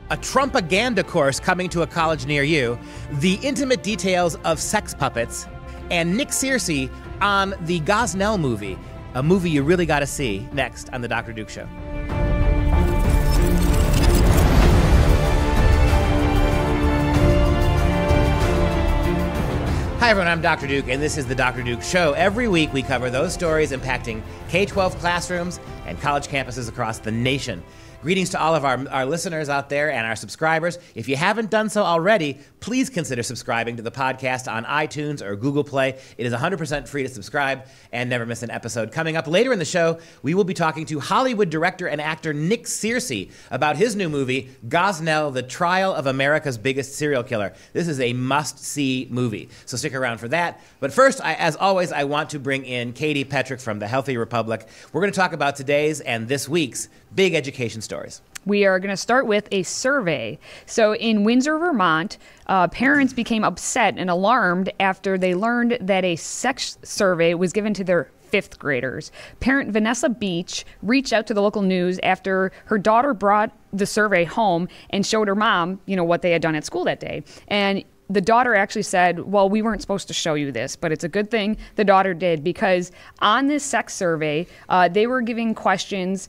a Trumpaganda course coming to a college near you, the intimate details of sex puppets, and Nick Searcy on the Gosnell movie, a movie you really got to see, next on The Dr. Duke Show. Hi everyone, I'm Dr. Duke, and this is The Dr. Duke Show. Every week we cover those stories impacting K-12 classrooms and college campuses across the nation. Greetings to all of our listeners out there and our subscribers. If you haven't done so already, please consider subscribing to the podcast on iTunes or Google Play. It is 100% free to subscribe and never miss an episode. Coming up later in the show, we will be talking to Hollywood director and actor Nick Searcy about his new movie, Gosnell, The Trial of America's Biggest Serial Killer. This is a must-see movie, so stick around for that. But first, as always, I want to bring in Katie Petrick from The Healthy Republic. We're going to talk about today's and this week's big education stories. We are going to start with a survey. So in Windsor, Vermont, parents became upset and alarmed after they learned that a sex survey was given to their fifth graders. Parent Vanessa Beach reached out to the local news after her daughter brought the survey home and showed her mom, what they had done at school that day. And the daughter actually said, well, we weren't supposed to show you this, but it's a good thing the daughter did, because on this sex survey, they were giving questions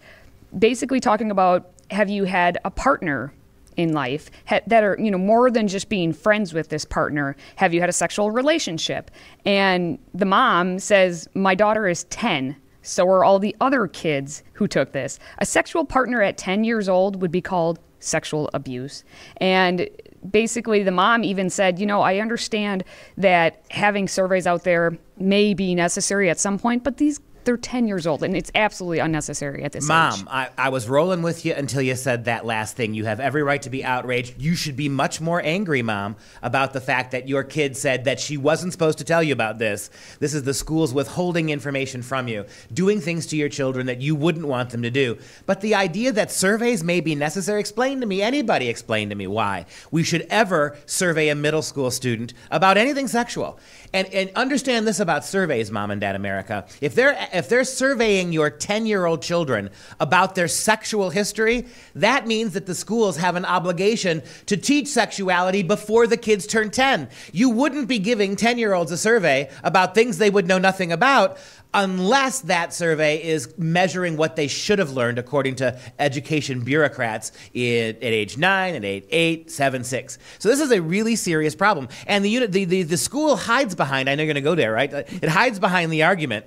basically talking about, have you had a partner in life that are, more than just being friends with this partner? Have you had a sexual relationship? And the mom says, my daughter is 10. So are all the other kids who took this. A sexual partner at 10 years old would be called sexual abuse. And basically the mom even said, I understand that having surveys out there may be necessary at some point, but they're 10 years old, and it's absolutely unnecessary at this age. Mom, I was rolling with you until you said that last thing. You have every right to be outraged. You should be much more angry, Mom, about the fact that your kid said that she wasn't supposed to tell you about this. This is the schools withholding information from you, doing things to your children that you wouldn't want them to do. But the idea that surveys may be necessary, anybody explain to me why we should ever survey a middle school student about anything sexual. And understand this about surveys, Mom and Dad America. If they're surveying your 10-year-old children about their sexual history, that means that the schools have an obligation to teach sexuality before the kids turn 10. You wouldn't be giving 10-year-olds a survey about things they would know nothing about unless that survey is measuring what they should have learned according to education bureaucrats at age 9, at age 8, 7, 6. So this is a really serious problem. And the school hides behind, I know you're going to go there, right? It hides behind the argument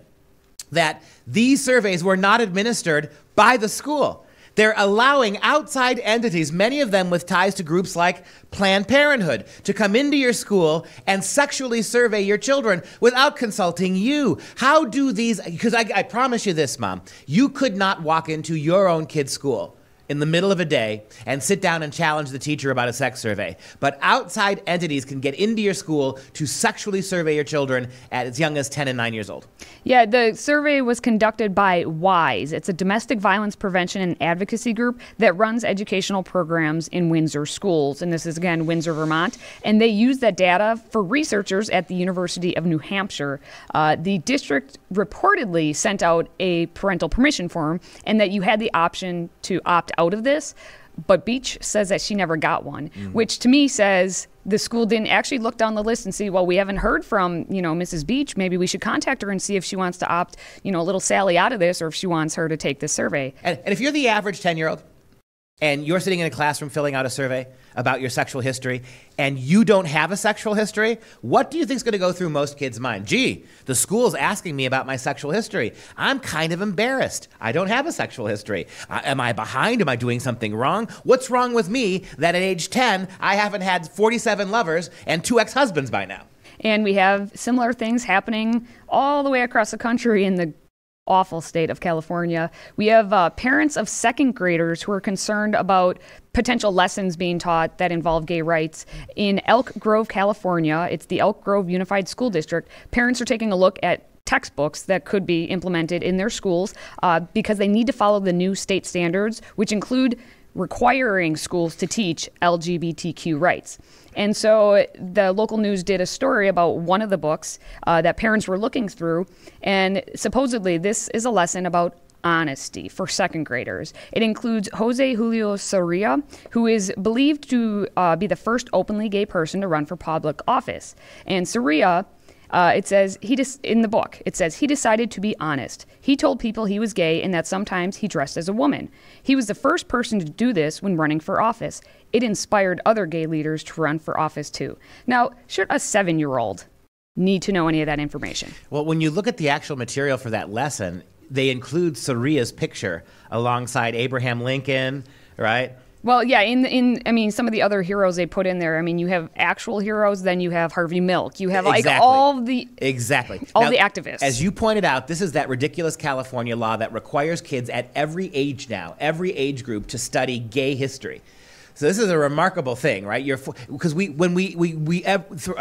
that these surveys were not administered by the school. They're allowing outside entities, many of them with ties to groups like Planned Parenthood, to come into your school and sexually survey your children without consulting you. How do these, because I promise you this, Mom, you could not walk into your own kid's school in the middle of a day and sit down and challenge the teacher about a sex survey. But outside entities can get into your school to sexually survey your children at as young as 10 and 9 years old. Yeah, the survey was conducted by WISE. It's a domestic violence prevention and advocacy group that runs educational programs in Windsor schools. And this is, again, Windsor, Vermont. And they use that data for researchers at the University of New Hampshire. The district reportedly sent out a parental permission form, and that you had the option to opt out of this, but Beach says that she never got one, which to me says the school didn't actually look down the list and see, well, we haven't heard from, Mrs. Beach. Maybe we should contact her and see if she wants to opt, little Sally out of this, or if she wants her to take this survey. And if you're the average 10-year-old and you're sitting in a classroom filling out a survey about your sexual history, and you don't have a sexual history, what do you think is going to go through most kids' mind? Gee, the school's asking me about my sexual history. I'm kind of embarrassed. I don't have a sexual history. Am I behind? Am I doing something wrong? What's wrong with me that at age 10, I haven't had 47 lovers and 2 ex-husbands by now? And we have similar things happening all the way across the country in the awful state of California. We have parents of second graders who are concerned about potential lessons being taught that involve gay rights. In Elk Grove, California, it's the Elk Grove Unified School District. Parents are taking a look at textbooks that could be implemented in their schools because they need to follow the new state standards, which include requiring schools to teach LGBTQ rights. And so the local news did a story about one of the books that parents were looking through, and supposedly this is a lesson about honesty for second graders. It includes Jose Julio Soria, who is believed to be the first openly gay person to run for public office. And Soria, it says in the book, it says he decided to be honest. He told people he was gay and that sometimes he dressed as a woman. He was the first person to do this when running for office. It inspired other gay leaders to run for office too. Now, should a 7-year-old need to know any of that information? Well, when you look at the actual material for that lesson, they include Soria's picture alongside Abraham Lincoln, right? Well, yeah, I mean, some of the other heroes they put in there, I mean, you have actual heroes, then you have Harvey Milk, you have like all the activists. As you pointed out, this is that ridiculous California law that requires kids at every age now, every age group, to study gay history. So this is a remarkable thing, right? Because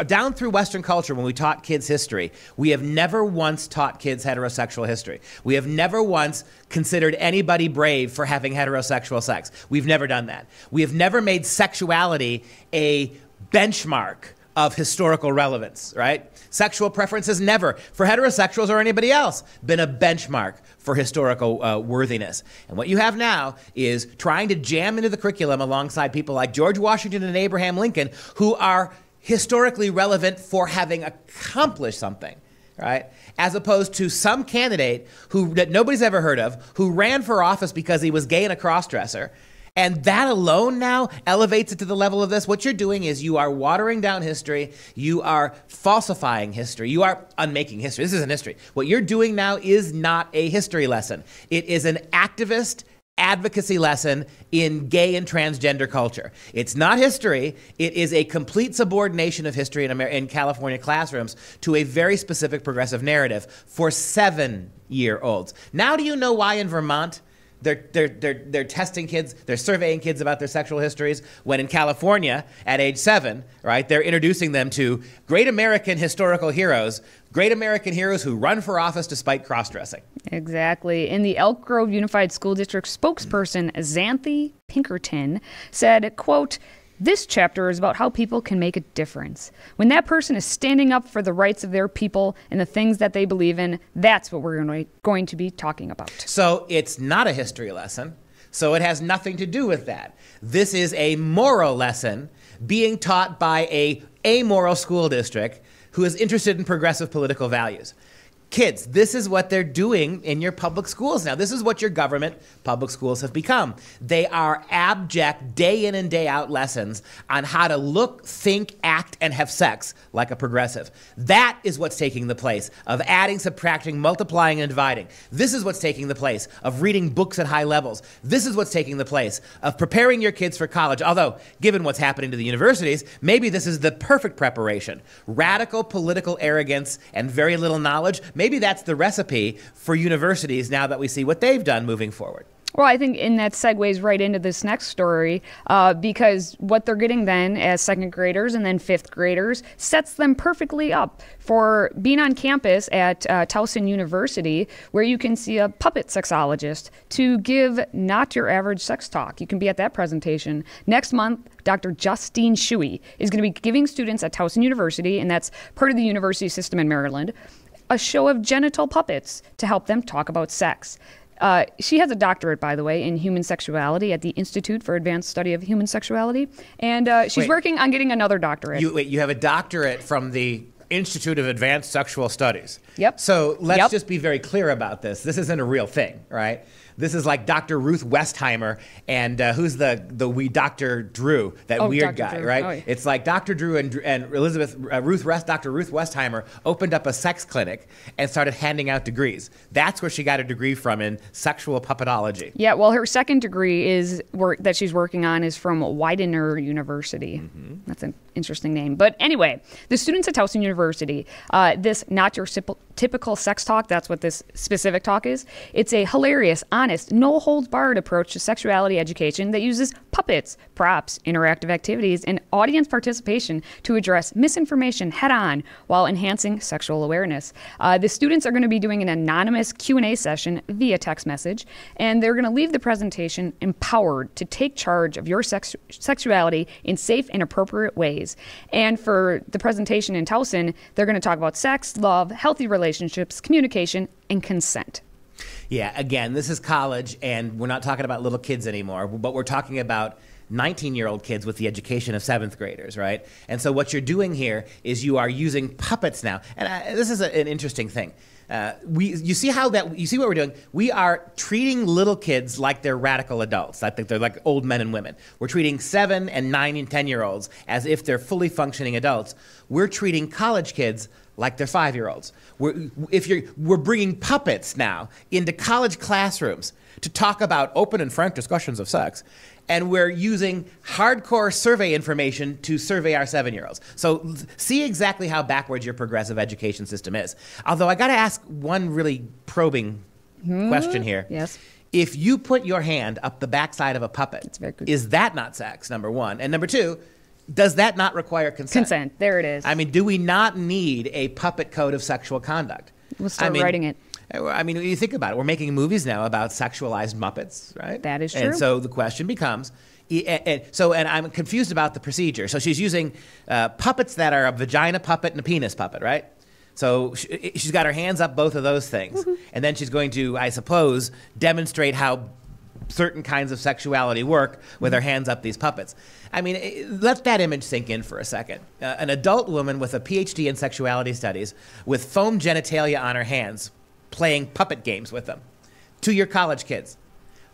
down through Western culture, when we taught kids history, we have never once taught kids heterosexual history. We have never once considered anybody brave for having heterosexual sex. We've never done that. We have never made sexuality a benchmark of historical relevance, right? Sexual preference has never, for heterosexuals or anybody else, been a benchmark for historical worthiness. And what you have now is trying to jam into the curriculum alongside people like George Washington and Abraham Lincoln, who are historically relevant for having accomplished something, right? As opposed to some candidate that nobody's ever heard of, who ran for office because he was gay and a crossdresser. And that alone now elevates it to the level of this. What you're doing is you are watering down history. You are falsifying history. You are unmaking history. This isn't history. What you're doing now is not a history lesson. It is an activist advocacy lesson in gay and transgender culture. It's not history. It is a complete subordination of history in California classrooms to a very specific progressive narrative for 7-year-olds. Now do you know why in Vermont they're testing kids, they're surveying kids about their sexual histories, when in California, at age 7, right, they're introducing them to great American historical heroes, great American heroes who run for office despite cross-dressing. Exactly. And the Elk Grove Unified School District spokesperson, Xanthi Pinkerton, said, quote, "This chapter is about how people can make a difference. When that person is standing up for the rights of their people and the things that they believe in, that's what we're going to be talking about." So it's not a history lesson. So it has nothing to do with that. This is a moral lesson being taught by a amoral school district who is interested in progressive political values. Kids, this is what they're doing in your public schools now. This is what your government public schools have become. They are abject, day in and day out lessons on how to look, think, act, and have sex like a progressive. That is what's taking the place of adding, subtracting, multiplying, and dividing. This is what's taking the place of reading books at high levels. This is what's taking the place of preparing your kids for college. Although, given what's happening to the universities, maybe this is the perfect preparation. Radical political arrogance and very little knowledge. Maybe that's the recipe for universities now that we see what they've done moving forward. Well, I think that segues right into this next story because what they're getting then as second graders and then fifth graders sets them perfectly up for being on campus at Towson University, where you can see a puppet sexologist to give not your average sex talk. You can be at that presentation. Next month, Dr. Justine Shuey is going to be giving students at Towson University, and that's part of the university system in Maryland, a show of genital puppets to help them talk about sex. She has a doctorate, by the way, in human sexuality at the Institute for Advanced Study of Human Sexuality, and she's working on getting another doctorate. You have a doctorate from the Institute of Advanced Sexual Studies. Yep. So let's just be very clear about this. This isn't a real thing, right? This is like Dr. Ruth Westheimer and who's Dr. Drew, that weird Dr. guy, Drew. right? Oh, yeah. It's like Dr. Drew and Dr. Ruth Westheimer opened up a sex clinic and started handing out degrees. That's where she got her degree from, in sexual puppetology. Yeah, well, her second degree that she's working on is from Widener University. Mm-hmm. That's an interesting name. But anyway, the students at Towson University, this not your typical sex talk, that's what this specific talk is. It's a hilarious, honest, no-holds-barred approach to sexuality education that uses puppets, props, interactive activities, and audience participation to address misinformation head-on while enhancing sexual awareness. The students are going to be doing an anonymous Q&A session via text message, and they're going to leave the presentation empowered to take charge of your sexuality in safe and appropriate ways. And for the presentation in Towson, they're going to talk about sex, love, healthy relationships, communication, and consent. Yeah, again, this is college, and we're not talking about little kids anymore, but we're talking about 19-year-old kids with the education of 7th graders, right? And so what you're doing here is you are using puppets now. And this is an interesting thing. You see what we're doing? We are treating little kids like they're radical adults. I think they're like old men and women. We're treating 7 and 9 and 10-year-olds as if they're fully functioning adults. We're treating college kids like they're 5-year-olds. We're bringing puppets now into college classrooms to talk about open and frank discussions of sex. And we're using hardcore survey information to survey our 7-year-olds. So see exactly how backwards your progressive education system is. Although I got to ask one really probing question here. Yes. If you put your hand up the backside of a puppet, is that not sex, number one? And number two, does that not require consent? Consent. There it is. I mean, do we not need a puppet code of sexual conduct? We'll start writing it. I mean, you think about it. We're making movies now about sexualized Muppets, right? That is true. And so the question becomes, and I'm confused about the procedure. So she's using puppets that are a vagina puppet and a penis puppet, right? So she's got her hands up both of those things. Mm-hmm. And then she's going to, I suppose, demonstrate how certain kinds of sexuality work with her hands up these puppets. I mean, let that image sink in for a second. An adult woman with a PhD in sexuality studies with foam genitalia on her hands playing puppet games with them to your college kids.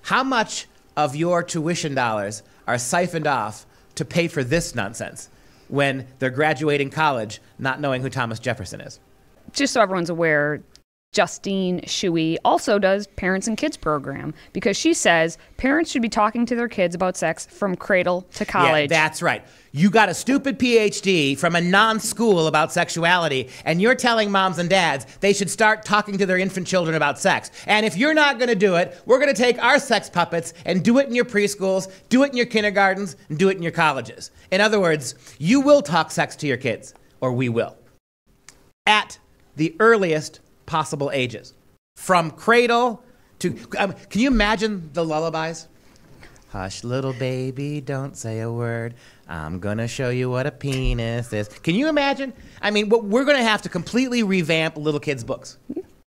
How much of your tuition dollars are siphoned off to pay for this nonsense when they're graduating college not knowing who Thomas Jefferson is? Just so everyone's aware, Justine Shuey also does Parents and Kids program because she says parents should be talking to their kids about sex from cradle to college. Yeah, that's right. You got a stupid PhD from a non-school about sexuality, and you're telling moms and dads they should start talking to their infant children about sex. And if you're not going to do it, we're going to take our sex puppets and do it in your preschools, do it in your kindergartens, and do it in your colleges. In other words, you will talk sex to your kids, or we will. At the earliest possible ages. From cradle to... can you imagine the lullabies? Hush, little baby, don't say a word. I'm going to show you what a penis is. Can you imagine? I mean, we're going to have to completely revamp little kids' books.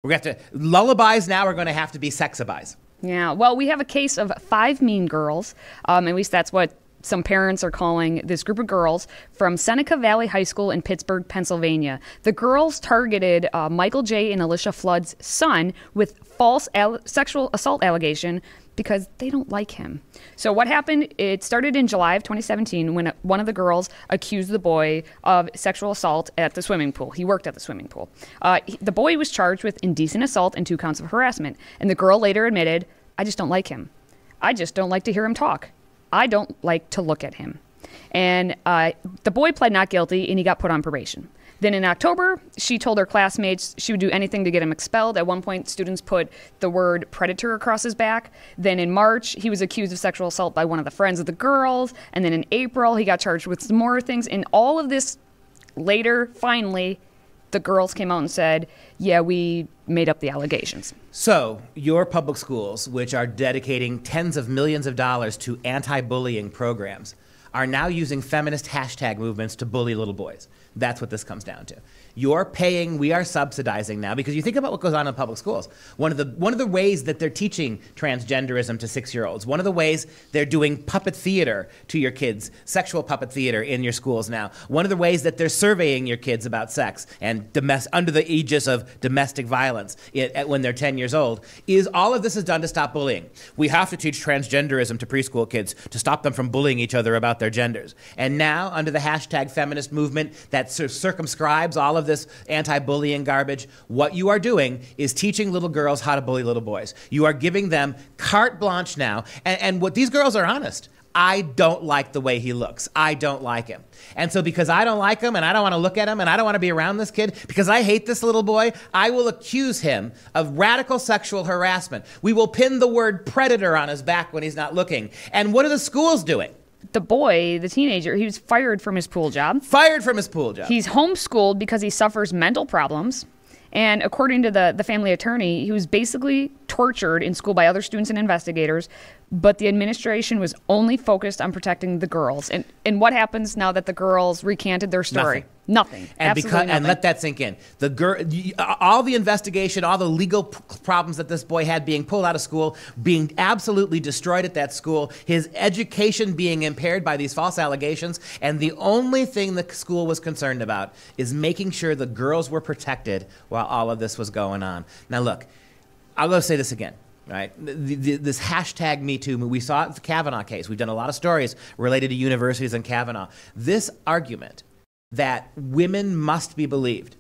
We're going to have to... Lullabies now are going to have to be sexabies. Yeah, well, we have a case of 5 mean girls. At least that's what some parents are calling this group of girls from Seneca Valley High School in Pittsburgh, Pennsylvania. The girls targeted Michael J. and Alicia Flood's son with false sexual assault allegation because they don't like him. So what happened, it started in July of 2017 when one of the girls accused the boy of sexual assault at the swimming pool. He worked at the swimming pool. The boy was charged with indecent assault and 2 counts of harassment. And the girl later admitted, I just don't like him. I just don't like to hear him talk. I don't like to look at him. And the boy pled not guilty, and he got put on probation. Then in October, she told her classmates she would do anything to get him expelled. At one point, students put the word predator across his back. Then in March, he was accused of sexual assault by one of the friends of the girls. And then in April, he got charged with some more things. And all of this later, finally, the girls came out and said, yeah, we made up the allegations. So your public schools, which are dedicating tens of millions of dollars to anti-bullying programs, are now using feminist hashtag movements to bully little boys. That's what this comes down to. You're paying, we are subsidizing now, because you think about what goes on in public schools. One of the ways that they're teaching transgenderism to 6-year-olds, one of the ways they're doing puppet theater to your kids, sexual puppet theater in your schools now, one of the ways that they're surveying your kids about sex and under the aegis of domestic violence when they're 10 years old, is all of this is done to stop bullying. We have to teach transgenderism to preschool kids to stop them from bullying each other about their genders. And now, under the hashtag feminist movement that circumscribes all of this anti-bullying garbage, what you are doing is teaching little girls how to bully little boys. You are giving them carte blanche now. And what these girls are honest. I don't like the way he looks. I don't like him. And so because I don't like him and I don't want to look at him and I don't want to be around this kid, because I hate this little boy, I will accuse him of radical sexual harassment. We will pin the word predator on his back when he's not looking. And what are the schools doing? The boy, the teenager, he was fired from his pool job. Fired from his pool job. He's homeschooled because he suffers mental problems. And according to the family attorney, he was basically tortured in school by other students and investigators, but the administration was only focused on protecting the girls. And what happens now that the girls recanted their story? Nothing. Nothing. Absolutely nothing. And let that sink in. All the investigation, all the legal problems that this boy had, being pulled out of school, being absolutely destroyed at that school, his education being impaired by these false allegations, and the only thing the school was concerned about is making sure the girls were protected while all of this was going on. Now look, I'll go say this again. Right, this hashtag Me Too. We saw it in the Kavanaugh case. We've done a lot of stories related to universities and Kavanaugh. This argument that women must be believed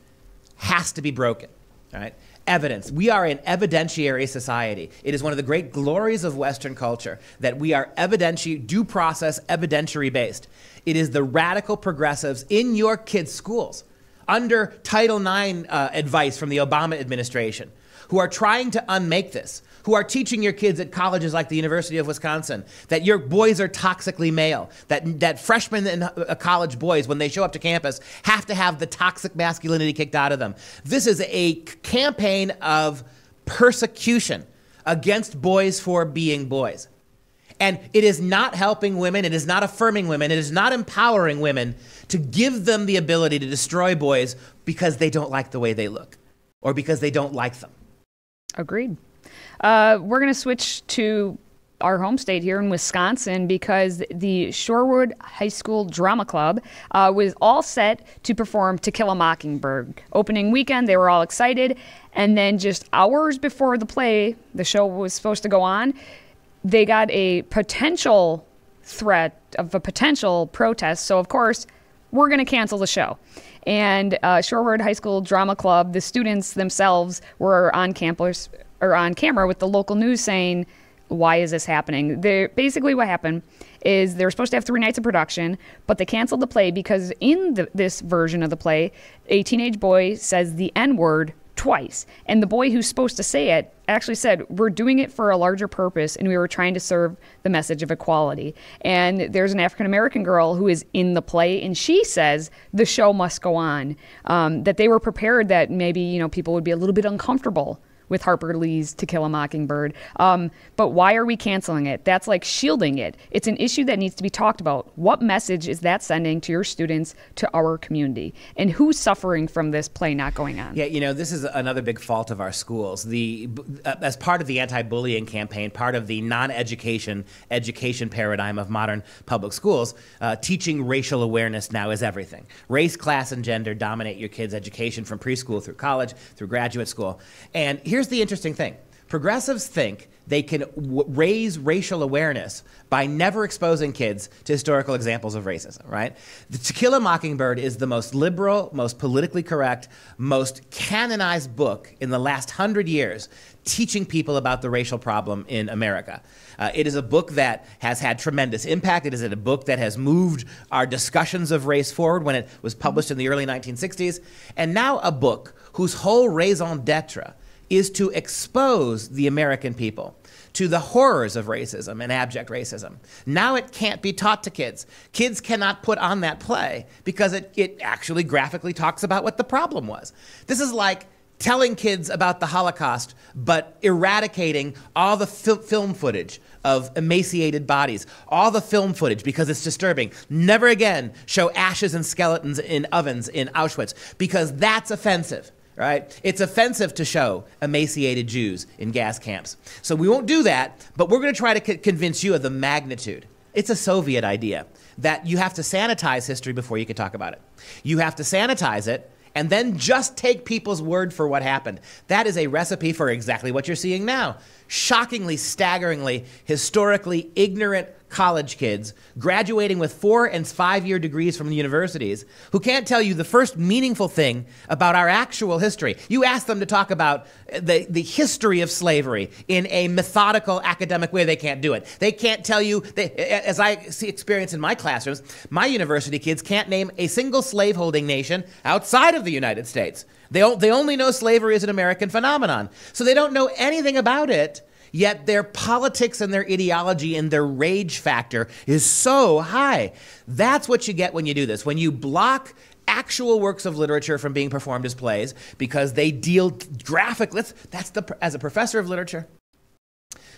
has to be broken. Right? Evidence. We are an evidentiary society. It is one of the great glories of Western culture that we are due process, evidentiary based. It is the radical progressives in your kids' schools under Title IX advice from the Obama administration who are trying to unmake this, who are teaching your kids at colleges like the University of Wisconsin that your boys are toxically male, that freshmen and college boys, when they show up to campus, have to have the toxic masculinity kicked out of them. This is a campaign of persecution against boys for being boys. And it is not helping women, it is not affirming women, it is not empowering women to give them the ability to destroy boys because they don't like the way they look or because they don't like them. Agreed. We're going to switch to our home state here in Wisconsin because the Shorewood High School Drama Club was all set to perform To Kill a Mockingbird. Opening weekend, they were all excited. And then just hours before the show was supposed to go on, they got a potential threat of a potential protest. So, of course, we're going to cancel the show. And Shorewood High School Drama Club, the students themselves were on campus or on camera with the local news saying, why is this happening? Basically what happened is they were supposed to have 3 nights of production, but they canceled the play because in this version of the play, a teenage boy says the N-word twice. And the boy who's supposed to say it actually said, we're doing it for a larger purpose and we were trying to serve the message of equality. And there's an African-American girl who is in the play and she says the show must go on, that they were prepared that maybe, people would be a little bit uncomfortable with Harper Lee's To Kill a Mockingbird. But why are we canceling it? That's like shielding it. It's an issue that needs to be talked about. What message is that sending to your students, to our community? And who's suffering from this play not going on? Yeah, this is another big fault of our schools. As part of the anti-bullying campaign, part of the non-education education paradigm of modern public schools, teaching racial awareness now is everything. Race, class, and gender dominate your kids' education from preschool through college, through graduate school. And here's the interesting thing. Progressives think they can raise racial awareness by never exposing kids to historical examples of racism, right? To Kill a Mockingbird is the most liberal, most politically correct, most canonized book in the last 100 years teaching people about the racial problem in America. It is a book that has had tremendous impact. It is a book that has moved our discussions of race forward when it was published in the early 1960s. And now a book whose whole raison d'etre is to expose the American people to the horrors of racism and abject racism. Now it can't be taught to kids. Kids cannot put on that play because it actually graphically talks about what the problem was. This is like telling kids about the Holocaust, but eradicating all the film footage of emaciated bodies, all the film footage because it's disturbing. Never again show ashes and skeletons in ovens in Auschwitz because that's offensive. Right? It's offensive to show emaciated Jews in gas camps. So we won't do that, but we're going to try to convince you of the magnitude. It's a Soviet idea that you have to sanitize history before you can talk about it. You have to sanitize it and then just take people's word for what happened. That is a recipe for exactly what you're seeing now. Shockingly, staggeringly, historically ignorant college kids graduating with 4- and 5-year degrees from the universities who can't tell you the first meaningful thing about our actual history. You ask them to talk about the history of slavery in a methodical academic way, they can't do it. They can't tell you, as I see experience in my classrooms, my university kids can't name a single slaveholding nation outside of the United States. They only know slavery is an American phenomenon. So they don't know anything about it. Yet their politics and their ideology and their rage factor is so high. That's what you get when you do this. When you block actual works of literature from being performed as plays because they deal graphically. As a professor of literature,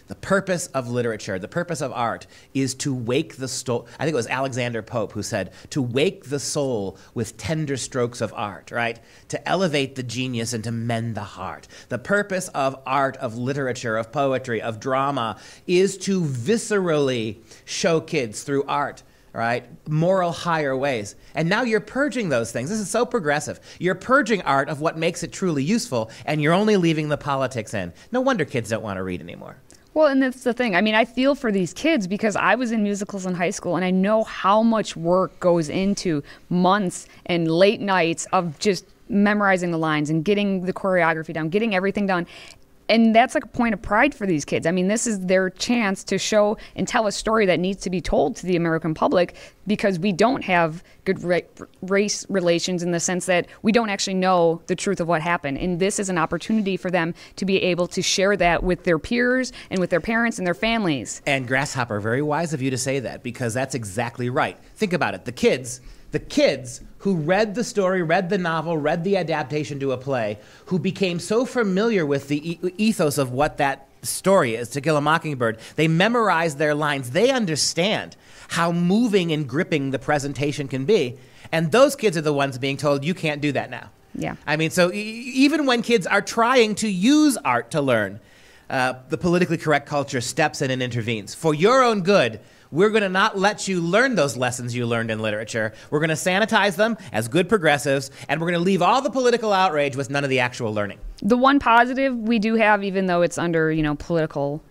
The purpose of literature, the purpose of art is to wake the soul. I think it was Alexander Pope who said, to wake the soul with tender strokes of art, right? To elevate the genius and to mend the heart. The purpose of art, of literature, of poetry, of drama is to viscerally show kids through art, right? Moral higher ways. And now you're purging those things. This is so progressive. You're purging art of what makes it truly useful, and you're only leaving the politics in. No wonder kids don't want to read anymore. Well, and that's the thing. I mean, I feel for these kids because I was in musicals in high school, and I know how much work goes into months and late nights of just memorizing the lines and getting the choreography down, getting everything done. And that's like a point of pride for these kids. I mean, this is their chance to show and tell a story that needs to be told to the American public because we don't have good race relations in the sense that we don't actually know the truth of what happened. And this is an opportunity for them to be able to share that with their peers and with their parents and their families. And Grasshopper, very wise of you to say that because that's exactly right. Think about it. The kids who read the story, read the novel, read the adaptation to a play, who became so familiar with the ethos of what that story is, To Kill a Mockingbird, they memorized their lines. They understand how moving and gripping the presentation can be. And those kids are the ones being told, you can't do that now. Yeah. I mean, so even when kids are trying to use art to learn, the politically correct culture steps in and intervenes. For your own good, we're going to not let you learn those lessons you learned in literature. We're going to sanitize them as good progressives, and we're going to leave all the political outrage with none of the actual learning. The one positive we do have, even though it's under, political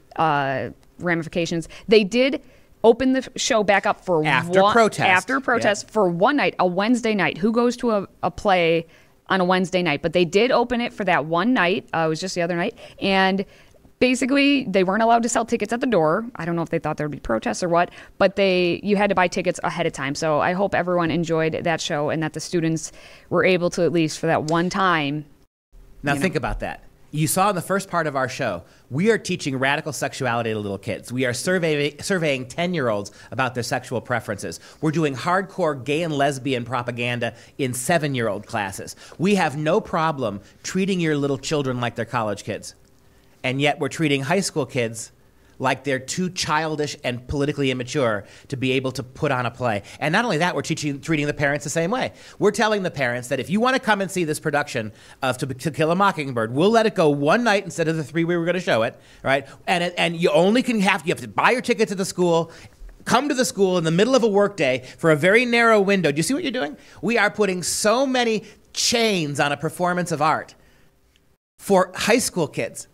ramifications, they did open the show back up for after protest for one night, a Wednesday night. Who goes to a play on a Wednesday night? But they did open it for that one night. It was just the other night. And basically, they weren't allowed to sell tickets at the door. I don't know if they thought there would be protests or what, but you had to buy tickets ahead of time. So I hope everyone enjoyed that show and that the students were able to, at least for that one time. Now think about that. You saw in the first part of our show, we are teaching radical sexuality to little kids. We are surveying 10-year-olds about their sexual preferences. We're doing hardcore gay and lesbian propaganda in 7-year-old classes. We have no problem treating your little children like they're college kids. And yet we're treating high school kids like they're too childish and politically immature to be able to put on a play. And not only that, we're treating the parents the same way. We're telling the parents that if you want to come and see this production of To Kill a Mockingbird, we'll let it go one night instead of the 3 we were going to show it, right? And you only you have to buy your ticket to the school, come to the school in the middle of a workday for a very narrow window. Do you see what you're doing? We are putting so many chains on a performance of art for high school kids.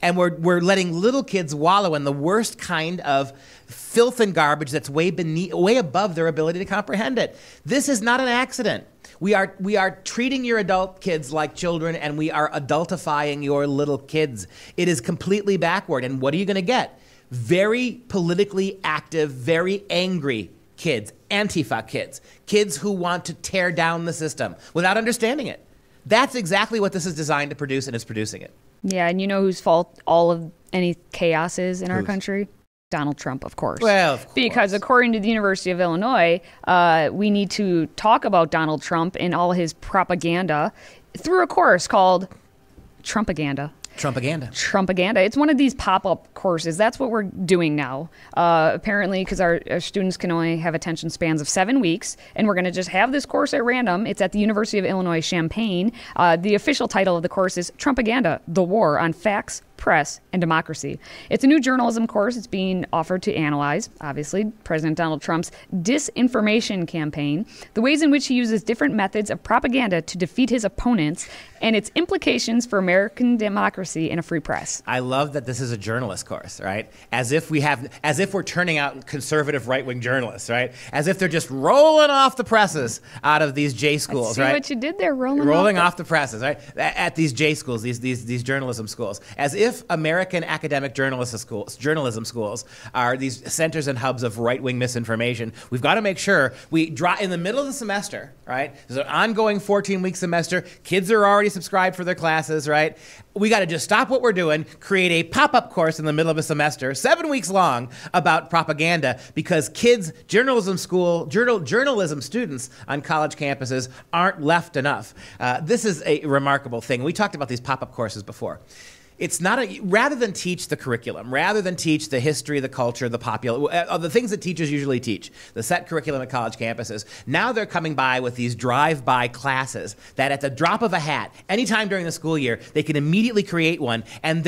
And we're letting little kids wallow in the worst kind of filth and garbage that's way above their ability to comprehend it. This is not an accident. We are treating your adult kids like children, and we are adultifying your little kids. It is completely backward. And what are you going to get? Very politically active, very angry kids, Antifa kids, kids who want to tear down the system without understanding it. That's exactly what this is designed to produce, and it's producing it. Yeah, and you know whose fault all of any chaos is in our country? Donald Trump, of course. Well, of course. Because according to the University of Illinois, we need to talk about Donald Trump and all his propaganda through a course called Trumpaganda. Trumpaganda. It's one of these pop-up courses. That's what we're doing now. Apparently, because our students can only have attention spans of 7 weeks, and we're going to just have this course at random. It's at the University of Illinois Champaign. The official title of the course is Trumpaganda, the War on Facts, Press, and Democracy. It's a new journalism course. It's being offered to analyze, obviously, President Donald Trump's disinformation campaign, the ways in which he uses different methods of propaganda to defeat his opponents, and its implications for American democracy and a free press. I love that this is a journalist course, right? As if we're turning out conservative right-wing journalists, right? As if they're just rolling off the presses out of these J schools, right? See what you did there, rolling off the presses, right? At these J schools, these journalism schools, as if American academic journalism schools are these centers and hubs of right-wing misinformation. We've got to make sure we draw in the middle of the semester, right? There's an ongoing 14-week semester. Kids are already subscribed for their classes, right? We got to just stop what we're doing, create a pop-up course in the middle of a semester, 7 weeks long, about propaganda, because kids, journalism students on college campuses aren't left enough. This is a remarkable thing. We talked about these pop-up courses before. It's not rather than teach the curriculum, rather than teach the history, the culture, the the things that teachers usually teach, the set curriculum at college campuses, now they're coming by with these drive-by classes that at the drop of a hat, anytime during the school year, they can immediately create one, and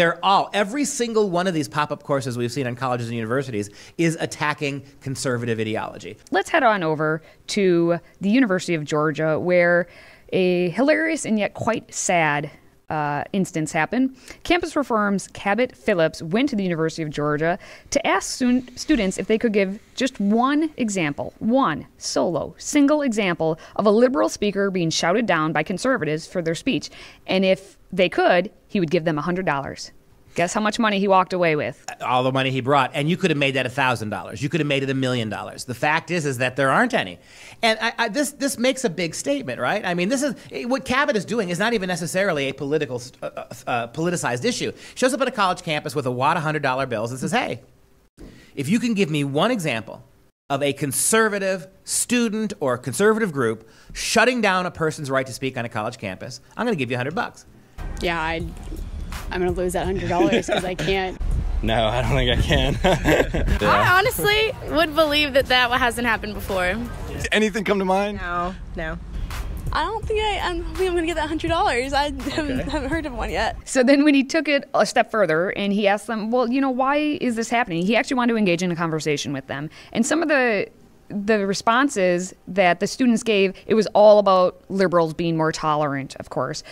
every single one of these pop-up courses we've seen on colleges and universities is attacking conservative ideology. Let's head on over to the University of Georgia, where a hilarious and yet quite sad instance happened. Campus reform's Cabot Phillips went to the University of Georgia to ask students if they could give just one single example of a liberal speaker being shouted down by conservatives for their speech. And if they could, he would give them $100. Guess how much money he walked away with? All the money he brought. And you could have made that $1,000. You could have made it $1 million. The fact is that there aren't any. And this makes a big statement, right? I mean, this is what Cabot is doing is not even necessarily a politicized issue. Shows up at a college campus with a wad of $100 bills and says, hey, if you can give me one example of a conservative student or conservative group shutting down a person's right to speak on a college campus, I'm going to give you $100. Yeah, I'm going to lose that $100 because I can't. No, I don't think I can. Yeah. I honestly would believe that hasn't happened before. Anything come to mind? No. I don't think I'm going to get that $100. I haven't heard of one yet. So then when he took it a step further and he asked them, well, why is this happening? He actually wanted to engage in a conversation with them. And some of the responses that the students gave, it was all about liberals being more tolerant, of course.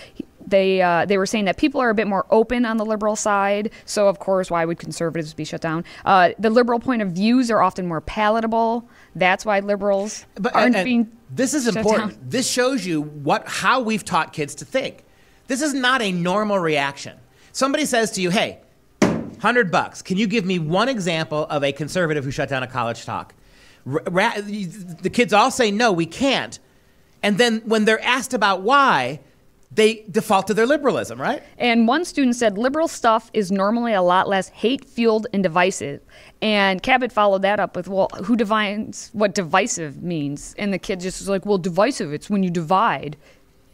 They were saying that people are a bit more open on the liberal side, so of course, why would conservatives be shut down? The liberal point of views are often more palatable. That's why liberals aren't being This is important. Down. This shows you how we've taught kids to think. This is not a normal reaction. Somebody says to you, hey, $100, can you give me one example of a conservative who shut down a college talk? The kids all say, no, we can't. And then when they're asked about why, they default to their liberalism, right? And one student said liberal stuff is normally a lot less hate-fueled and divisive. And Cabot followed that up with, well, who defines what divisive means? And the kid just was like, well, divisive, it's when you divide.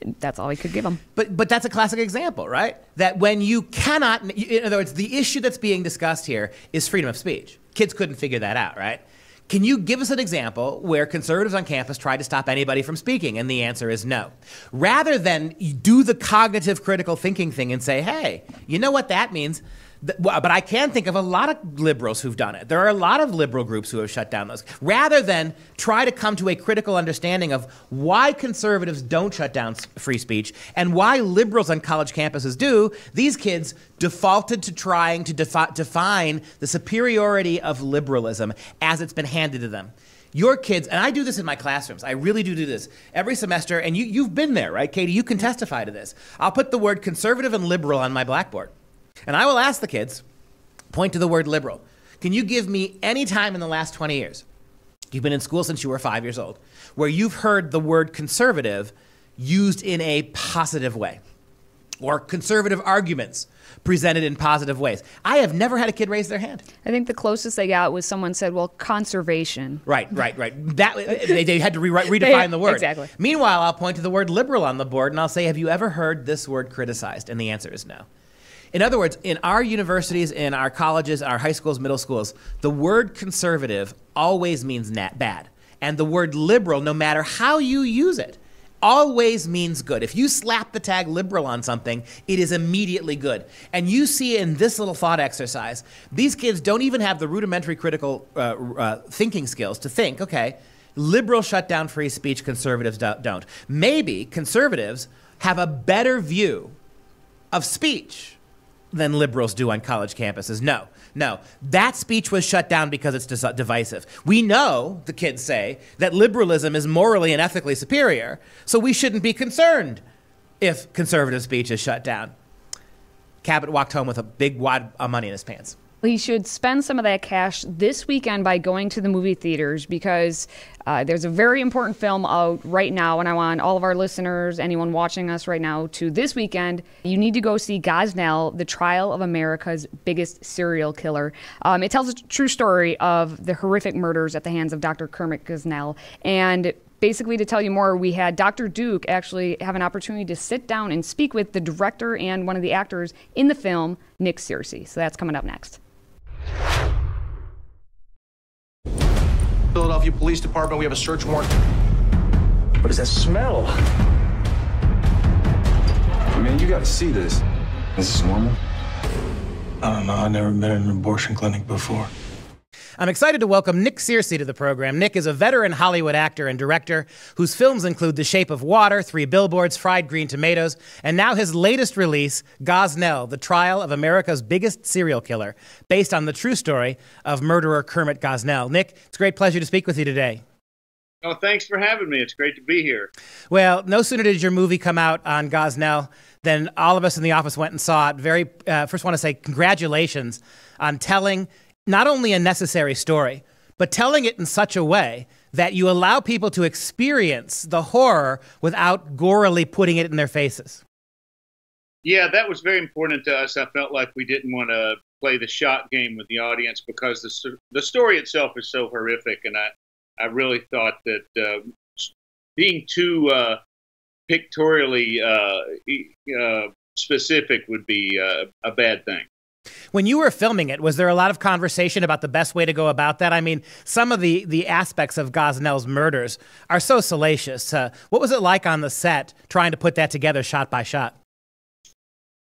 And that's all he could give them. But that's a classic example, right? That when you cannot, in other words, the issue that's being discussed here is freedom of speech. Kids couldn't figure that out, right? Can you give us an example where conservatives on campus tried to stop anybody from speaking? And the answer is no. Rather than do the cognitive critical thinking thing and say, hey, you know what that means? But I can think of a lot of liberals who've done it. There are a lot of liberal groups who have shut down those. Rather than try to come to a critical understanding of why conservatives don't shut down free speech and why liberals on college campuses do, these kids defaulted to trying to define the superiority of liberalism as it's been handed to them. Your kids, and I do this in my classrooms, I really do this every semester, and you've been there, right, Katie? You can testify to this. I'll put the word conservative and liberal on my blackboard. And I will ask the kids, point to the word liberal. Can you give me any time in the last 20 years, you've been in school since you were 5 years old, where you've heard the word conservative used in a positive way, or conservative arguments presented in positive ways? I have never had a kid raise their hand. I think the closest they got was someone said, well, conservation. Right. They had to redefine the word. Exactly. Meanwhile, I'll point to the word liberal on the board, and I'll say, have you ever heard this word criticized? And the answer is no. In other words, in our universities, in our colleges, our high schools, middle schools, the word conservative always means bad. And the word liberal, no matter how you use it, always means good. If you slap the tag liberal on something, it is immediately good. And you see in this little thought exercise, these kids don't even have the rudimentary critical thinking skills to think, okay, liberals shut down free speech, conservatives don't. Maybe conservatives have a better view of speech than liberals do on college campuses. No. That speech was shut down because it's divisive. We know, the kids say, that liberalism is morally and ethically superior, so we shouldn't be concerned if conservative speech is shut down. Cabot walked home with a big wad of money in his pants. He should spend some of that cash this weekend by going to the movie theaters, because there's a very important film out right now, and I want all of our listeners, anyone watching us right now, to this weekend, you need to go see Gosnell, The Trial of America's Biggest Serial Killer. It tells a true story of the horrific murders at the hands of Dr. Kermit Gosnell, and basically, to tell you more, we had Dr. Duke actually have an opportunity to sit down and speak with the director and one of the actors in the film, Nick Searcy. So that's coming up next. Philadelphia Police Department, we have a search warrant. What is that smell? Man, you gotta see this. Is this normal? I don't know. I've never been in an abortion clinic before. I'm excited to welcome Nick Searcy to the program. Nick is a veteran Hollywood actor and director whose films include The Shape of Water, 3 Billboards, Fried Green Tomatoes, and now his latest release, Gosnell, the trial of America's biggest serial killer, based on the true story of murderer Kermit Gosnell. Nick, it's a great pleasure to speak with you today. Oh, thanks for having me. It's great to be here. Well, no sooner did your movie come out on Gosnell than all of us in the office went and saw it. First want to say congratulations on telling not only a necessary story, but telling it in such a way that you allow people to experience the horror without gorily putting it in their faces. Yeah, that was very important to us. I felt like we didn't want to play the shot game with the audience because the story itself is so horrific, and I really thought that being too pictorially specific would be a bad thing. When you were filming it, was there a lot of conversation about the best way to go about that? I mean, some of the aspects of Gosnell's murders are so salacious. What was it like on the set trying to put that together shot by shot?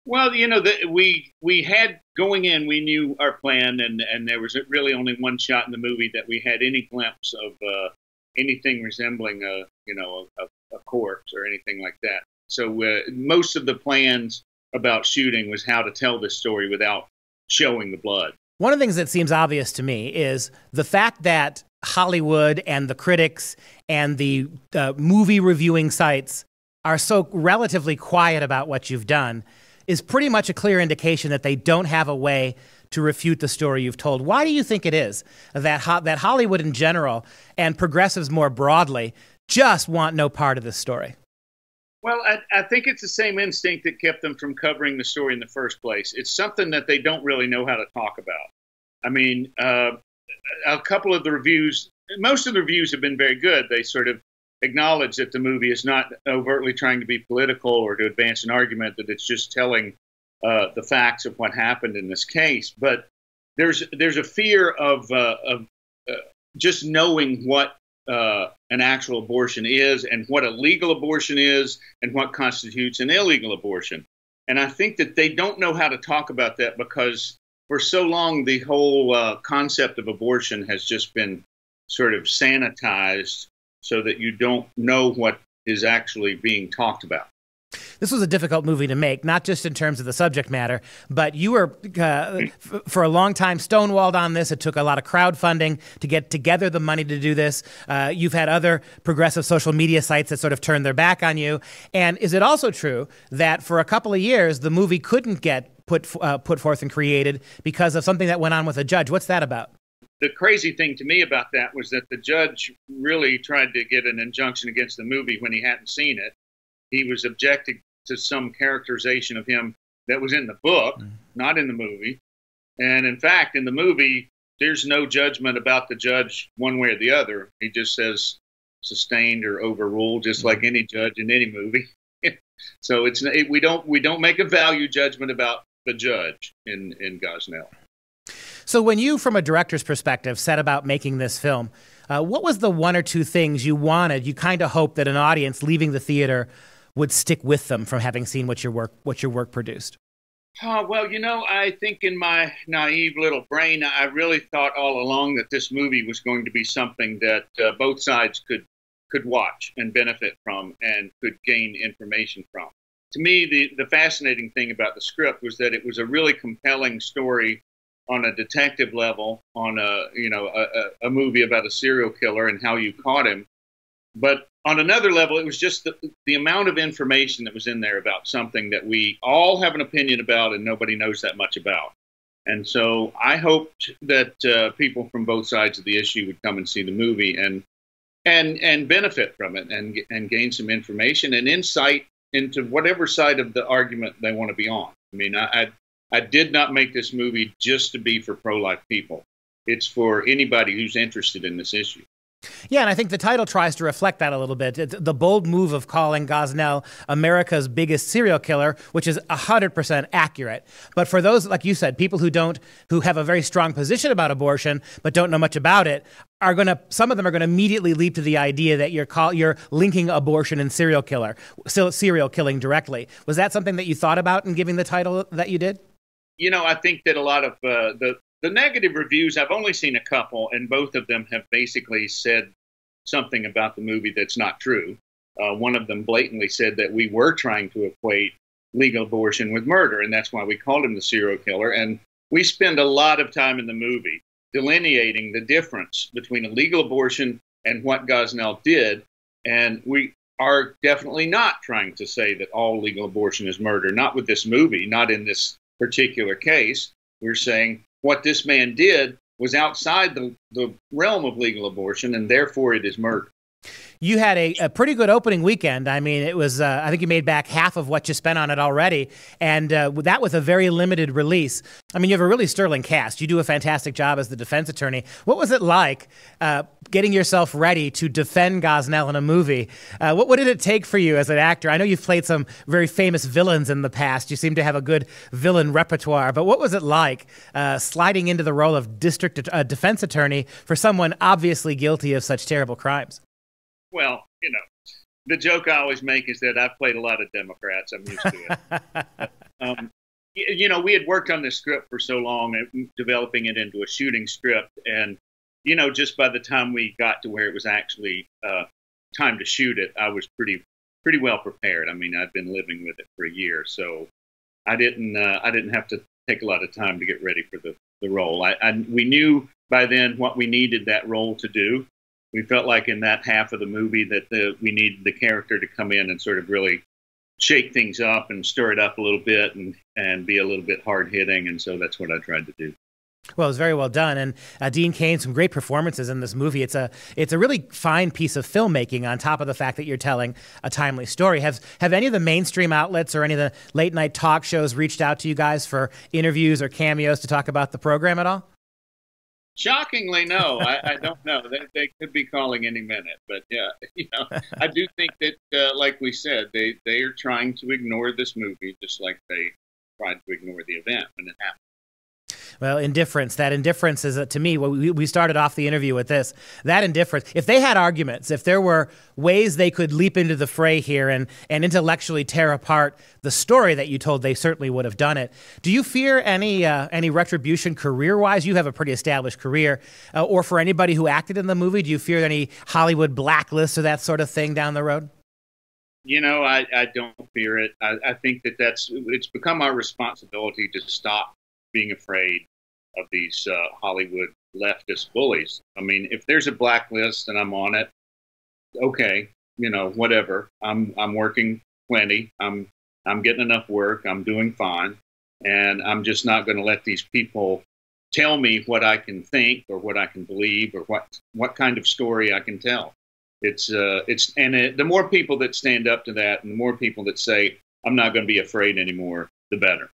Well, we had going in, we knew our plan, and there was really only one shot in the movie that we had any glimpse of anything resembling a corpse or anything like that. So most of the plans about shooting was how to tell this story without showing the blood. One of the things that seems obvious to me is the fact that Hollywood and the critics and the movie reviewing sites are so relatively quiet about what you've done is pretty much a clear indication that they don't have a way to refute the story you've told. Why do you think it is that Hollywood in general and progressives more broadly just want no part of this story? Well, I think it's the same instinct that kept them from covering the story in the first place. It's something that they don't really know how to talk about. I mean, a couple of the reviews, most of the reviews have been very good. They sort of acknowledge that the movie is not overtly trying to be political or to advance an argument, that it's just telling the facts of what happened in this case. But there's a fear of just knowing what an actual abortion is and what a legal abortion is and what constitutes an illegal abortion. And I think that they don't know how to talk about that because for so long the whole concept of abortion has just been sort of sanitized so that you don't know what is actually being talked about. This was a difficult movie to make, not just in terms of the subject matter, but you were, for a long time, stonewalled on this. It took a lot of crowdfunding to get together the money to do this. You've had other progressive social media sites that sort of turned their back on you. And is it also true that for a couple of years, the movie couldn't get put forth and created because of something that went on with a judge? What's that about? The crazy thing to me about that was that the judge really tried to get an injunction against the movie when he hadn't seen it. He was objecting to some characterization of him that was in the book, not in the movie. And in fact, in the movie, there's no judgment about the judge one way or the other. He just says sustained or overruled, just like any judge in any movie. So we don't make a value judgment about the judge in Gosnell. So when you, from a director's perspective, set about making this film, what was the one or two things you kind of hoped that an audience leaving the theater would stick with them from having seen what your work produced? Well, I think in my naive little brain, I really thought all along that this movie was going to be something that both sides could watch and benefit from and could gain information from. To me, the fascinating thing about the script was that it was a really compelling story on a detective level, on a movie about a serial killer and how you caught him. But on another level, it was just the amount of information that was in there about something that we all have an opinion about and nobody knows that much about. And so I hoped that people from both sides of the issue would come and see the movie and benefit from it and gain some information and insight into whatever side of the argument they want to be on. I mean, I did not make this movie just to be for pro-life people. It's for anybody who's interested in this issue. Yeah, and I think the title tries to reflect that a little bit. It's the bold move of calling Gosnell America's biggest serial killer, which is 100% accurate. But for those, like you said, people who have a very strong position about abortion but don't know much about it, some of them are going to immediately leap to the idea that you're linking abortion and serial killing directly. Was that something that you thought about in giving the title that you did? I think that a lot of the negative reviews, I've only seen a couple, and both of them have basically said something about the movie that's not true. One of them blatantly said that we were trying to equate legal abortion with murder, and that's why we called him the serial killer. And we spend a lot of time in the movie delineating the difference between a legal abortion and what Gosnell did. And we are definitely not trying to say that all legal abortion is murder, not with this movie, not in this particular case. We're saying what this man did was outside the realm of legal abortion, and therefore it is murder. You had a pretty good opening weekend. I mean, it was, I think you made back half of what you spent on it already, and that with a very limited release. I mean, you have a really sterling cast. You do a fantastic job as the defense attorney. What was it like getting yourself ready to defend Gosnell in a movie? What did it take for you as an actor? I know you've played some very famous villains in the past. You seem to have a good villain repertoire, but what was it like sliding into the role of district defense attorney for someone obviously guilty of such terrible crimes? Well, the joke I always make is that I've played a lot of Democrats. I'm used to it. We had worked on this script for so long, developing it into a shooting script. And, just by the time we got to where it was actually time to shoot it, I was pretty well prepared. I mean, I'd been living with it for a year, so I didn't have to take a lot of time to get ready for the role. We knew by then what we needed that role to do. We felt like in that half of the movie that we needed the character to come in and sort of really shake things up and stir it up a little bit and be a little bit hard-hitting, and so that's what I tried to do. Well, it was very well done, and Dean Cain, some great performances in this movie. It's a really fine piece of filmmaking on top of the fact that you're telling a timely story. Have any of the mainstream outlets or any of the late-night talk shows reached out to you guys for interviews or cameos to talk about the program at all? Shockingly, no. I don't know. They could be calling any minute. But, yeah, I do think that, like we said, they are trying to ignore this movie just like they tried to ignore the event when it happened. Well, indifference. That indifference is, to me, we started off the interview with this. That indifference. If they had arguments, if there were ways they could leap into the fray here and intellectually tear apart the story that you told, they certainly would have done it. Do you fear any retribution career-wise? You have a pretty established career. Or for anybody who acted in the movie, do you fear any Hollywood blacklists or that sort of thing down the road? I don't fear it. I think it's become our responsibility to stop being afraid of these Hollywood leftist bullies. I mean, if there's a blacklist and I'm on it, okay, whatever. I'm working plenty. I'm getting enough work. I'm doing fine, and I'm just not going to let these people tell me what I can think or what I can believe or what kind of story I can tell. The more people that stand up to that, and the more people that say I'm not going to be afraid anymore, the better.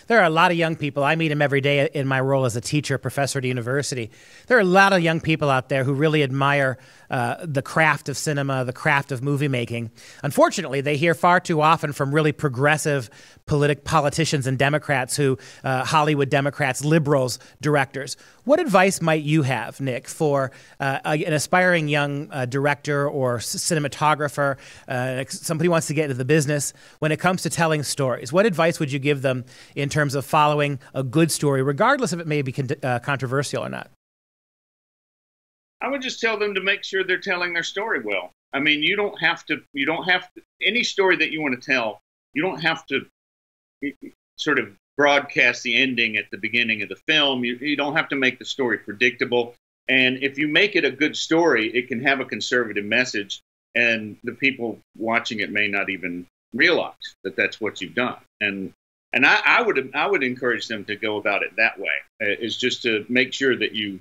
There are a lot of young people. I meet them every day in my role as a teacher, professor at a university. There are a lot of young people out there who really admire the craft of cinema, the craft of movie making. Unfortunately, they hear far too often from really progressive politicians and Democrats Hollywood Democrats, liberals, directors. What advice might you have, Nick, for an aspiring young director or cinematographer, somebody who wants to get into the business when it comes to telling stories? What advice would you give them in terms of following a good story, regardless if it may be controversial or not? I would just tell them to make sure they're telling their story well. I mean, you don't have to, any story that you want to tell, you don't have to sort of broadcast the ending at the beginning of the film. You don't have to make the story predictable. And if you make it a good story, it can have a conservative message, and the people watching it may not even realize that that's what you've done. And I would encourage them to go about it that way, is just to make sure that you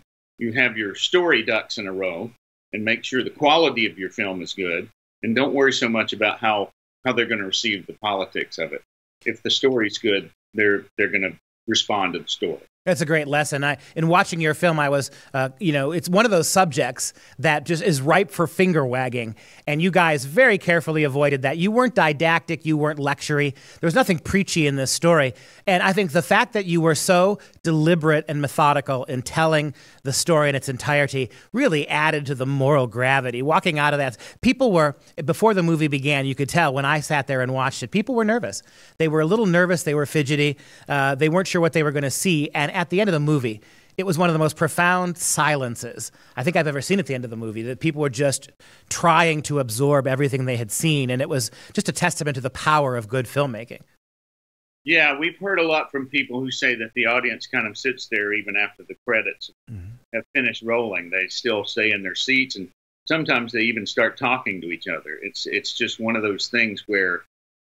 have your story ducks in a row and make sure the quality of your film is good, and don't worry so much about how they're going to receive the politics of it. If the story's good, they're going to respond to the story. That's a great lesson. In watching your film, I was, it's one of those subjects that just is ripe for finger wagging. And you guys very carefully avoided that. You weren't didactic. You weren't lectury. There was nothing preachy in this story. And I think the fact that you were so deliberate and methodical in telling the story in its entirety really added to the moral gravity. Walking out of that, people were, before the movie began, you could tell when I sat there and watched it, people were nervous. They were a little nervous. They were fidgety. They weren't sure what they were going to see. And at the end of the movie, it was one of the most profound silences I think I've ever seen at the end of the movie, that people were just trying to absorb everything they had seen. And it was just a testament to the power of good filmmaking. Yeah, we've heard a lot from people who say that the audience kind of sits there even after the credits have finished rolling. They still stay in their seats, and sometimes they even start talking to each other. It's just one of those things where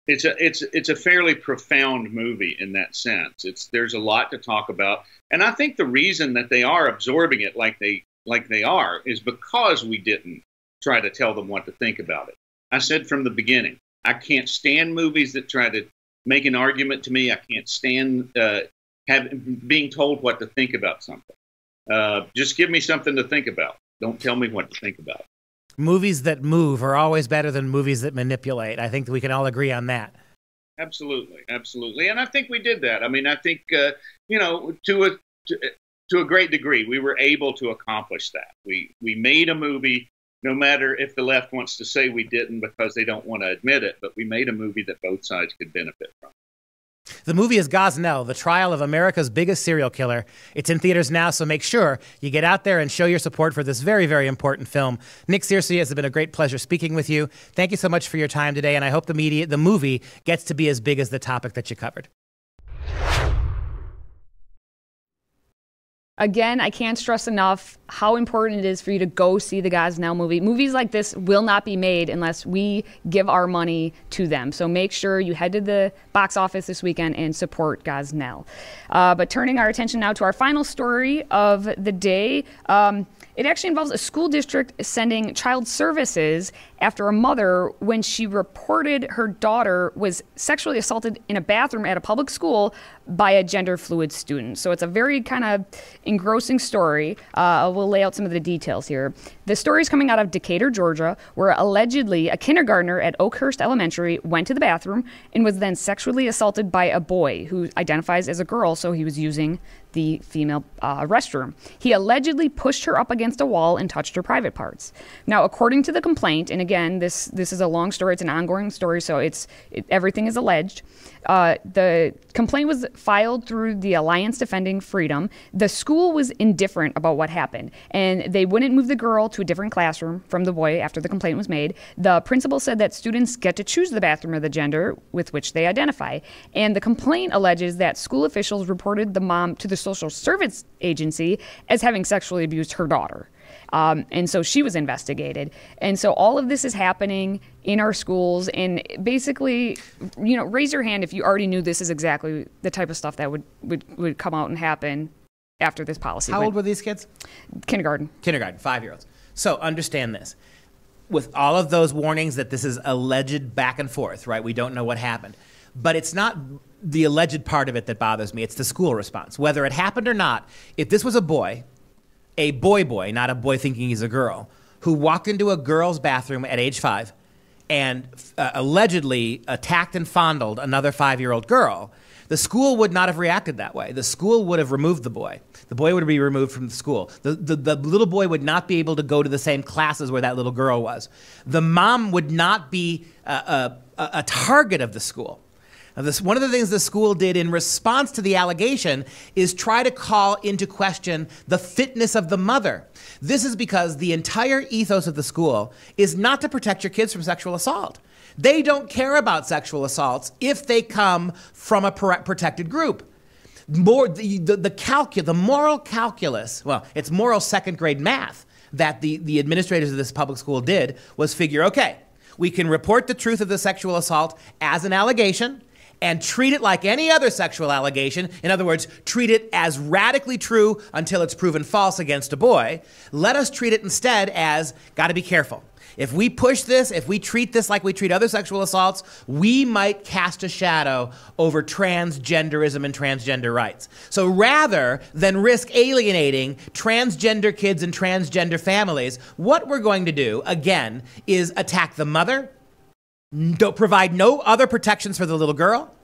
it's a fairly profound movie in that sense. There's a lot to talk about, and I think the reason that they are absorbing it like they are is because we didn't try to tell them what to think about it. I said from the beginning, I can't stand movies that try to make an argument to me. I can't stand being told what to think about something. Just give me something to think about. Don't tell me what to think about. Movies that move are always better than movies that manipulate. I think that we can all agree on that. Absolutely, absolutely. And I think we did that. I mean, I think, to a great degree, we were able to accomplish that. We made a movie, no matter if the left wants to say we didn't because they don't want to admit it, but we made a movie that both sides could benefit from. The movie is Gosnell, the trial of America's biggest serial killer. It's in theaters now, so make sure you get out there and show your support for this very, very important film. Nick Searcy, it's been a great pleasure speaking with you. Thank you so much for your time today, and I hope the movie gets to be as big as the topic that you covered. Again, I can't stress enough how important it is for you to go see the Gosnell movie. Movies like this will not be made unless we give our money to them. So make sure you head to the box office this weekend and support Gosnell. But turning our attention now to our final story of the day, it actually involves a school district sending child services after a mother when she reported her daughter was sexually assaulted in a bathroom at a public school by a gender fluid student. So it's a very kind of engrossing story. We'll lay out some of the details here. The story is coming out of Decatur, Georgia, where allegedly a kindergartner at Oakhurst Elementary went to the bathroom and was then sexually assaulted by a boy who identifies as a girl, so he was using the female restroom. He allegedly pushed her up against a wall and touched her private parts. Now, according to the complaint, and again, this is a long story, it's an ongoing story, so everything is alleged. The complaint was filed through the Alliance Defending Freedom. The school was indifferent about what happened, and they wouldn't move the girl to a different classroom from the boy after the complaint was made. The principal said that students get to choose the bathroom or the gender with which they identify. And the complaint alleges that school officials reported the mom to the social service agency as having sexually abused her daughter. And so she was investigated. And so all of this is happening in our schools. And basically, raise your hand if you already knew this is exactly the type of stuff that would come out and happen after this policy. How old were these kids? Kindergarten. 5-year-olds. So understand this. With all of those warnings that this is alleged back and forth, right? We don't know what happened. But it's not the alleged part of it that bothers me. It's the school response. Whether it happened or not, if this was a boy, not a boy thinking he's a girl, who walked into a girl's bathroom at age 5 and allegedly attacked and fondled another 5-year-old girl, the school would not have reacted that way. The school would have removed the boy. The boy would be removed from the school. The little boy would not be able to go to the same classes where that little girl was. The mom would not be a target of the school. Now, one of the things the school did in response to the allegation is try to call into question the fitness of the mother. This is because the entire ethos of the school is not to protect your kids from sexual assault. They don't care about sexual assaults if they come from a protected group. The moral calculus, well, it's moral second grade math that the administrators of this public school did was figure, okay, we can report the truth of the sexual assault as an allegation, and treat it like any other sexual allegation. In other words, treat it as radically true until it's proven false against a boy. Let us treat it instead as, got to be careful. If we push this, if we treat this like we treat other sexual assaults, we might cast a shadow over transgenderism and transgender rights. So rather than risk alienating transgender kids and transgender families, what we're going to do, again, is attack the mother, don't provide no other protections for the little girl,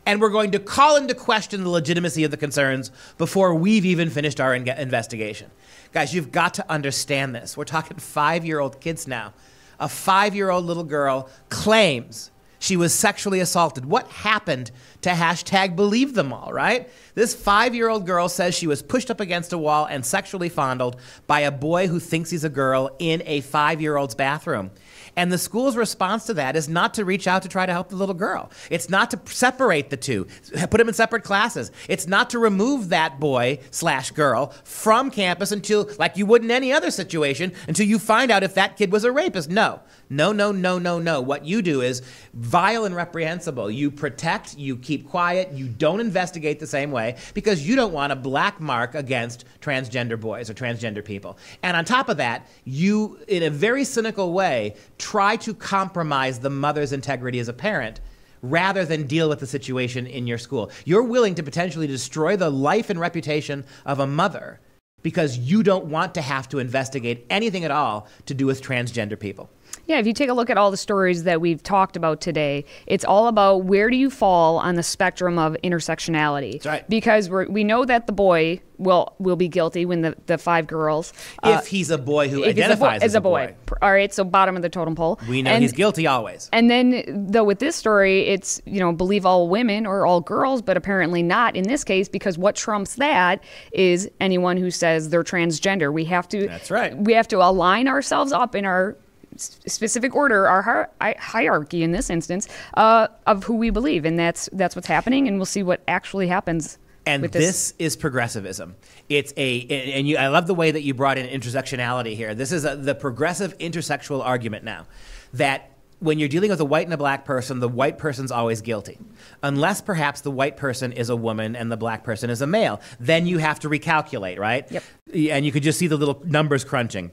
and we're going to call into question the legitimacy of the concerns before we've even finished our investigation. Guys, you've got to understand this. We're talking 5-year-old kids now. A 5-year-old little girl claims she was sexually assaulted. What happened to #BelieveThemAll, right? This 5-year-old girl says she was pushed up against a wall and sexually fondled by a boy who thinks he's a girl in a 5-year-old's bathroom. And the school's response to that is not to reach out to try to help the little girl. It's not to separate the two, put them in separate classes. It's not to remove that boy/girl from campus until, like you would in any other situation, until you find out if that kid was a rapist. No. What you do is vile and reprehensible. You protect, you keep quiet, you don't investigate the same way because you don't want a black mark against transgender boys or transgender people. And on top of that, you, in a very cynical way, try to compromise the mother's integrity as a parent rather than deal with the situation in your school. You're willing to potentially destroy the life and reputation of a mother because you don't want to have to investigate anything at all to do with transgender people. Yeah, if you take a look at all the stories that we've talked about today, it's all about where do you fall on the spectrum of intersectionality. That's right. Because we know that the boy will be guilty when the 5 girls. If he's a boy who identifies as a boy. All right, so bottom of the totem pole. We know he's guilty always. And then, though, with this story, it's, believe all women or all girls, but apparently not in this case, because what trumps that is anyone who says they're transgender. We have to. That's right. We have to align ourselves up in our specific order, our hierarchy in this instance, of who we believe, and that's what's happening, and we'll see what actually happens. And this is progressivism. I love the way that you brought in intersectionality here. This is the progressive intersexual argument now, that when you're dealing with a white and a black person, the white person's always guilty. Unless perhaps the white person is a woman and the black person is a male. Then you have to recalculate, right? Yep. And you could just see the little numbers crunching.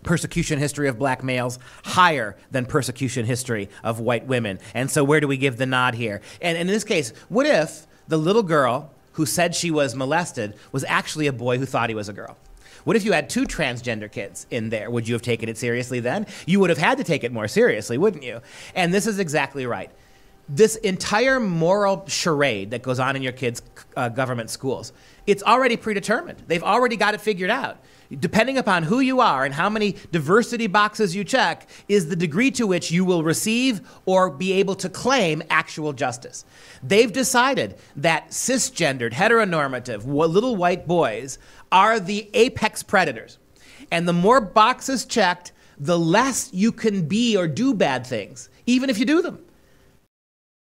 Persecution history of black males higher than persecution history of white women. And so where do we give the nod here? And in this case, what if the little girl who said she was molested was actually a boy who thought he was a girl? What if you had 2 transgender kids in there? Would you have taken it seriously then? You would have had to take it more seriously, wouldn't you? And this is exactly right. This entire moral charade that goes on in your kids' government schools, it's already predetermined. They've already got it figured out. Depending upon who you are and how many diversity boxes you check is the degree to which you will receive or be able to claim actual justice. They've decided that cisgendered, heteronormative, little white boys are the apex predators. And the more boxes checked, the less you can be or do bad things, even if you do them.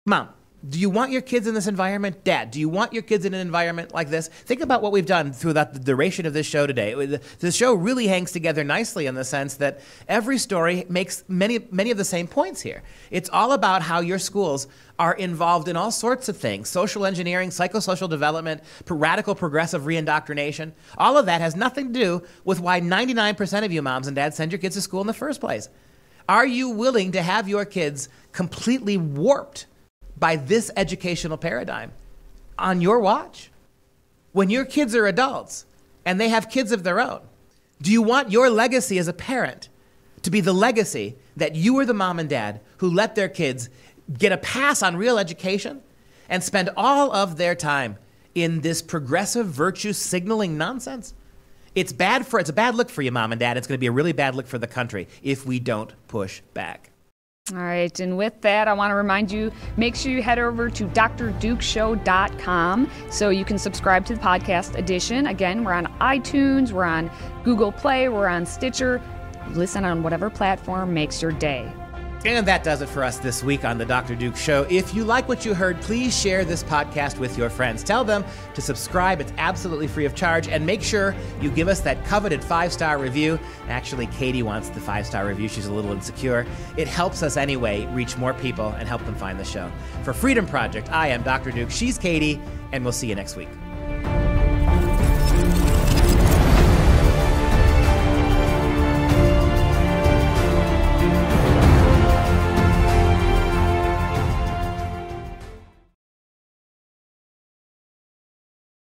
Mom, do you want your kids in this environment? Dad, do you want your kids in an environment like this? Think about what we've done throughout the duration of this show today. The show really hangs together nicely in the sense that every story makes many of the same points here. It's all about how your schools are involved in all sorts of things: social engineering, psychosocial development, radical progressive reindoctrination. All of that has nothing to do with why 99% of you moms and dads send your kids to school in the first place. Are you willing to have your kids completely warped by this educational paradigm on your watch? When your kids are adults and they have kids of their own, do you want your legacy as a parent to be the legacy that you were the mom and dad who let their kids get a pass on real education and spend all of their time in this progressive virtue signaling nonsense? It's a bad look for you, mom and dad. It's going to be a really bad look for the country if we don't push back. All right, and with that, I want to remind you, make sure you head over to drdukeshow.com so you can subscribe to the podcast edition. Again, we're on iTunes, we're on Google Play, we're on Stitcher. Listen on whatever platform makes your day. And that does it for us this week on the Dr. Duke Show. If you like what you heard, please share this podcast with your friends. Tell them to subscribe. It's absolutely free of charge. And make sure you give us that coveted 5-star review. Actually, Katie wants the 5-star review. She's a little insecure. It helps us anyway reach more people and help them find the show. For Freedom Project, I am Dr. Duke. She's Katie. And we'll see you next week.